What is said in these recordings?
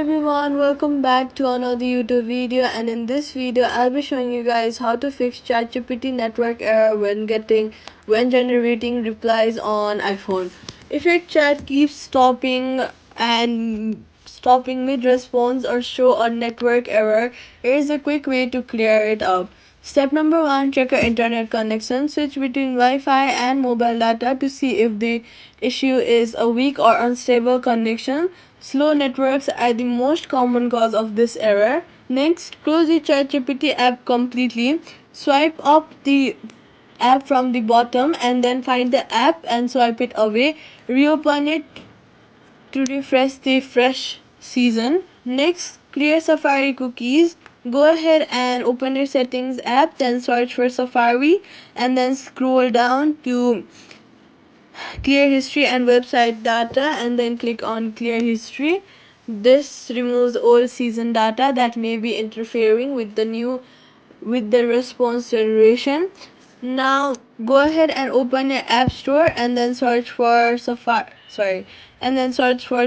everyone, welcome back to another YouTube video, and in this video I'll be showing you guys how to fix ChatGPT network error when generating replies on iPhone. If your chat keeps stopping mid response or show a network error, here is a quick way to clear it up. Step number 1, check your internet connection. Switch between Wi-Fi and mobile data to see if the issue is a weak or unstable connection. Slow networks are the most common cause of this error. Next, close the ChatGPT app completely. Swipe up the app from the bottom and then find the app and swipe it away. Reopen it to refresh the fresh season. Next, clear Safari cookies. Go ahead and open your settings app, then search for Safari and then scroll down to clear history and website data and then click on clear history. This removes old season data that may be interfering with the response generation. Now go ahead and open your app store and then search for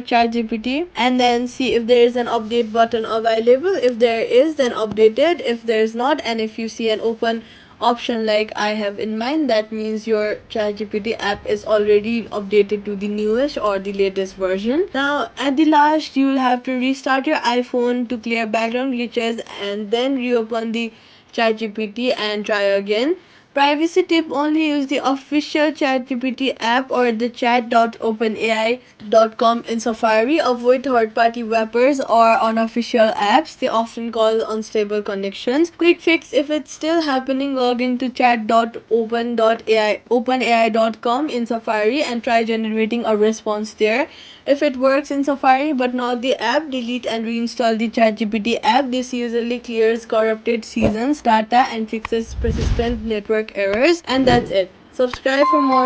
ChatGPT and then see if there is an update button available. If there is, then update it. If there is not, and if you see an open option like I have in mind, that means your ChatGPT app is already updated to the newest or the latest version. Now at the last, you will have to restart your iPhone to clear background glitches and then reopen the ChatGPT and try again. Privacy tip: only use the official ChatGPT app or the chat.openai.com in Safari. Avoid third-party wrappers or unofficial apps. They often cause unstable connections. Quick fix: if it's still happening, log into chat.openai.com in Safari and try generating a response there. If it works in Safari but not the app, delete and reinstall the ChatGPT app. This usually clears corrupted seasons data and fixes persistent network errors. And that's it. Subscribe for more